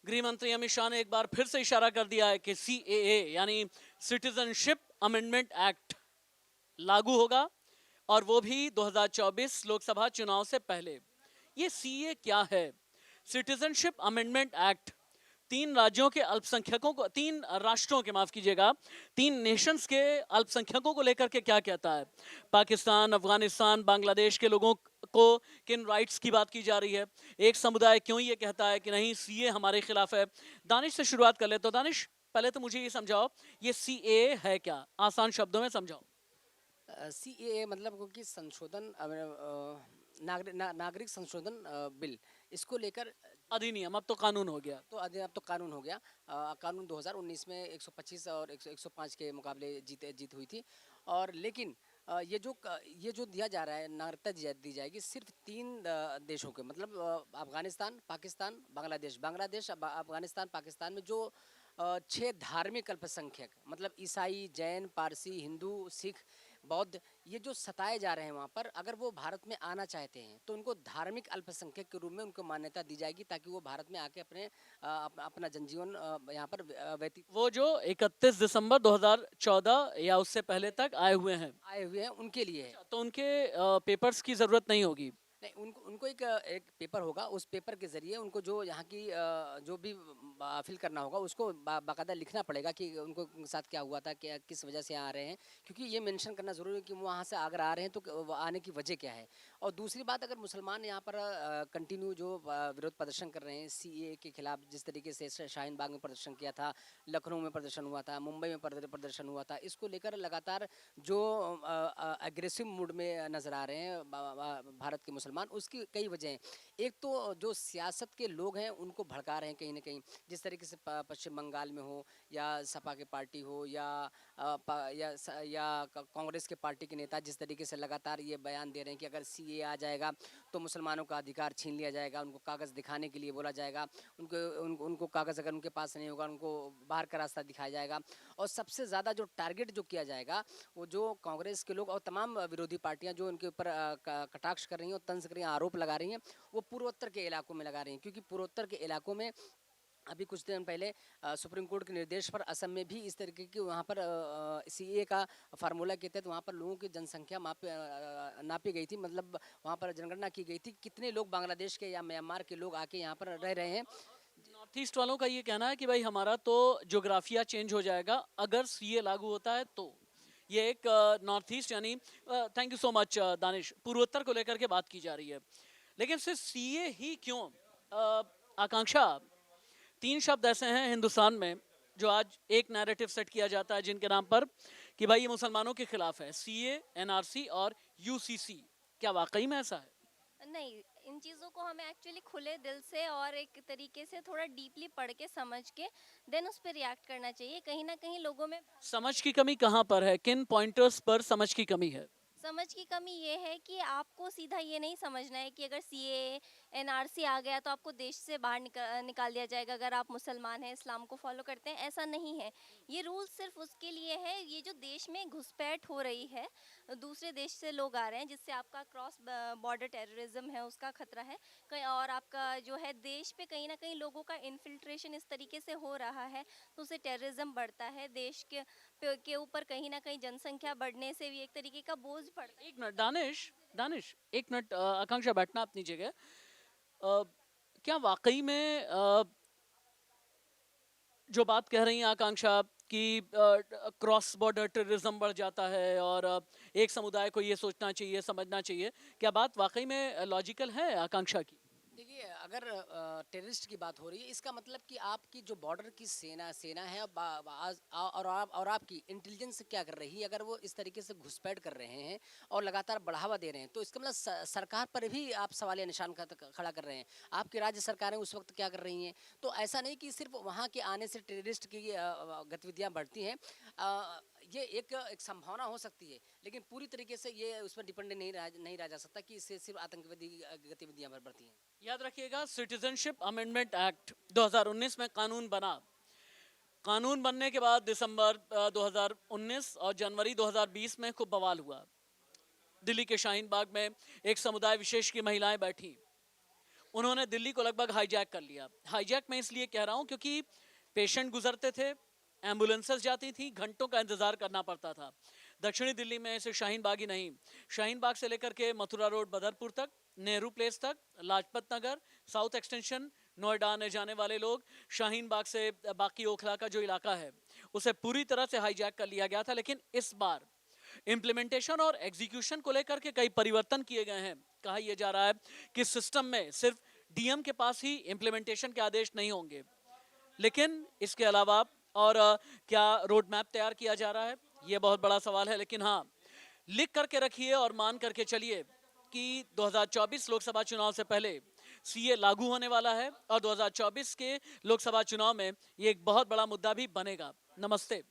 गृह मंत्री अमित शाह ने एक बार फिर से इशारा कर दिया है कि सीएए यानी सिटीजनशिप अमेंडमेंट एक्ट लागू होगा और वो भी 2024 लोकसभा चुनाव से पहले। ये सीए क्या है? सिटीजनशिप अमेंडमेंट एक्ट तीन राष्ट्रों के माफ कीजिएगा, तीन नेशंस के अल्पसंख्यकों को लेकर के क्या कहता है? पाकिस्तान, अफगानिस्तान, बांग्लादेश के लोगों को किन राइट्स की बात की जा रही है? एक समुदाय क्यों ये कहता है कि नहीं सीए हमारे खिलाफ है? दानिश से शुरुआत कर ले। तो दानिश, पहले तो मुझे ये समझाओ, ये सीए है क्या? आसान शब्दों में समझाओ। सीएए मतलब कि संशोधन नागरिक संशोधन बिल, इसको लेकर अधिनियम, अब तो कानून हो गया। तो अब तो कानून हो गया। कानून 2019 में 125 और 105 के मुकाबले जीत हुई थी। और लेकिन ये जो दिया जा रहा है, नागरिकता दी जाएगी सिर्फ तीन देशों के, मतलब अफगानिस्तान, पाकिस्तान, बांग्लादेश, अफगानिस्तान, पाकिस्तान में जो 6 धार्मिक अल्पसंख्यक, मतलब ईसाई, जैन, पारसी, हिंदू, सिख, बौद्ध, ये जो सताए जा रहे हैं वहाँ पर, अगर वो भारत में आना चाहते हैं तो उनको धार्मिक अल्पसंख्यक के रूप में उनको मान्यता दी जाएगी, ताकि वो भारत में आके अपना जनजीवन यहाँ पर व्यतीत। वो जो 31 दिसंबर 2014 या उससे पहले तक आए हुए हैं उनके लिए है। तो उनके पेपर्स की जरूरत नहीं होगी। नहीं, उनको उनको एक पेपर होगा, उस पेपर के ज़रिए उनको जो यहाँ की जो भी फिल करना होगा, उसको बाकायदा लिखना पड़ेगा कि उनको साथ क्या हुआ था, क्या किस वजह से आ रहे हैं, क्योंकि ये मेंशन करना ज़रूरी है कि वो वहाँ से अगर आ रहे हैं तो वो आने की वजह क्या है। और दूसरी बात, अगर मुसलमान यहाँ पर कंटिन्यू जो विरोध प्रदर्शन कर रहे हैं सीएए के खिलाफ, जिस तरीके से शाहीन बाग में प्रदर्शन किया था, लखनऊ में प्रदर्शन हुआ था, मुंबई में प्रदर्शन हुआ था, इसको लेकर लगातार जो एग्रेसिव मूड में नज़र आ रहे हैं भारत के मुसलमान, उसकी कई वजह हैं। एक तो जो सियासत के लोग हैं उनको भड़का रहे हैं कहीं ना कहीं, जिस तरीके से पश्चिम बंगाल में हो, या सपा के पार्टी हो, या कांग्रेस के पार्टी के नेता जिस तरीके से लगातार ये बयान दे रहे हैं कि अगर सीए आ जाएगा तो मुसलमानों का अधिकार छीन लिया जाएगा, उनको कागज़ दिखाने के लिए बोला जाएगा, उनको कागज़ अगर उनके पास नहीं होगा उनको बाहर का रास्ता दिखाया जाएगा। और सबसे ज़्यादा जो टारगेट जो किया जाएगा, वो जो कांग्रेस के लोग और तमाम विरोधी पार्टियां जो उनके ऊपर कटाक्ष कर रही हैं और तंज कर रही हैं, आरोप लगा रही हैं, वो पूर्वोत्तर के इलाकों में लगा रही हैं, क्योंकि पूर्वोत्तर के इलाकों में अभी कुछ दिन पहले सुप्रीम कोर्ट के निर्देश पर असम में भी इस तरीके की वहाँ पर सीए का फार्मूला के तहत वहाँ पर लोगों की जनसंख्या नापी गई थी, मतलब वहाँ पर जनगणना की गई थी कितने लोग बांग्लादेश के या म्यांमार के लोग आके यहाँ पर रह रहे हैं। नॉर्थ ईस्ट वालों का ये कहना है कि भाई हमारा तो ज्योग्राफिया चेंज हो जाएगा अगर सीए लागू होता है तो। ये एक नॉर्थ ईस्ट यानी thank you so much Danish, पूर्वोत्तर को लेकर के बात की जा रही है। लेकिन सिर्फ सीए ही क्यों? आकांक्षा, तीन शब्द ऐसे हैं हिंदुस्तान में जो आज एक नैरेटिव सेट किया जाता है जिनके नाम पर कि भाई ये मुसलमानों के खिलाफ है, सीए, एनआरसी और यूसीसी। क्या वाकई में ऐसा है? नहीं, इन चीज़ों को हमें एक्चुअली खुले दिल से और एक तरीके से थोड़ा डीपली पढ़ के समझ के देन उस पर रिएक्ट करना चाहिए। कहीं ना कहीं लोगों में समझ की कमी कहाँ पर है? किन पॉइंटर्स पर समझ की कमी है? समझ की कमी ये है कि आपको सीधा ये नहीं समझना है कि अगर सीए एनआरसी आ गया तो आपको देश से बाहर निकाल दिया जाएगा अगर आप मुसलमान हैं, इस्लाम को फॉलो करते हैं। ऐसा नहीं है। ये रूल सिर्फ उसके लिए है, ये जो देश में घुसपैठ हो रही है, दूसरे देश से लोग आ रहे हैं, जिससे आपका क्रॉस बॉर्डर टेररिज्म है उसका खतरा है कहीं, और आपका जो है देश पे कहीं ना कहीं लोगों का इन्फिल्ट्रेशन इस तरीके से हो रहा है तो उससे टेररिज्म बढ़ता है। देश के ऊपर कहीं ना कहीं जनसंख्या बढ़ने से भी एक तरीके का बोझ पड़ता है। एक मिनट दानिश, दानिश एक मिनट, आकांक्षा बैठना अपनी जगह। अ, क्या वाकई में जो बात कह रही हैं आकांक्षा कि क्रॉस बॉर्डर टेररिज्म बढ़ जाता है और एक समुदाय को ये सोचना चाहिए, समझना चाहिए, क्या बात वाकई में लॉजिकल है आकांक्षा की? देखिए, अगर टेररिस्ट की बात हो रही है, इसका मतलब कि आपकी जो बॉर्डर की सेना है, और आपकी इंटेलिजेंस क्या कर रही है, अगर वो इस तरीके से घुसपैठ कर रहे हैं और लगातार बढ़ावा दे रहे हैं, तो इसका मतलब सरकार पर भी आप सवालिया निशान खड़ा कर रहे हैं। आपकी राज्य सरकारें उस वक्त क्या कर रही हैं? तो ऐसा नहीं कि सिर्फ वहाँ के आने से टेररिस्ट की गतिविधियाँ बढ़ती हैं। ये एक संभावना हो सकती है, लेकिन पूरी तरीके से ये उस पर डिपेंड नहीं रहा जा सकता कि इससे सिर्फ आतंकवादी गतिविधियाँ बढ़ती हैं। याद रखिएगा, सिटीजनशिप अमेंडमेंट एक्ट 2019 में कानून बना। कानून बनने के बाद दिसंबर 2019 और जनवरी 2020 में खूब बवाल हुआ। दिल्ली के शाहीन बाग में एक समुदाय विशेष की महिलाएं बैठी, उन्होंने दिल्ली को लगभग हाईजैक कर लिया। हाईजैक मैं इसलिए कह रहा हूं क्योंकि पेशेंट गुजरते थे, एम्बुलेंसेस जाती थी, घंटों का इंतजार करना पड़ता था। दक्षिणी दिल्ली में सिर्फ शाहीन बाग ही नहीं, शाहीन बाग से लेकर के मथुरा रोड बदरपुर तक, नेहरू प्लेस तक, लाजपत नगर, साउथ एक्सटेंशन, नोएडा आने जाने वाले लोग, शाहीन बाग से बाकी ओखला का जो इलाका है उसे पूरी तरह से हाईजैक कर लिया गया था। लेकिन इस बार इम्प्लीमेंटेशन और एग्जीक्यूशन को लेकर के कई परिवर्तन किए गए हैं। कहा यह जा रहा है कि सिस्टम में सिर्फ डीएम के पास ही इम्प्लीमेंटेशन के आदेश नहीं होंगे, लेकिन इसके अलावा और क्या रोड मैप तैयार किया जा रहा है, यह बहुत बड़ा सवाल है। लेकिन हाँ, लिख करके रखिए और मान करके चलिए कि 2024 लोकसभा चुनाव से पहले सीए लागू होने वाला है और 2024 के लोकसभा चुनाव में ये एक बहुत बड़ा मुद्दा भी बनेगा। नमस्ते।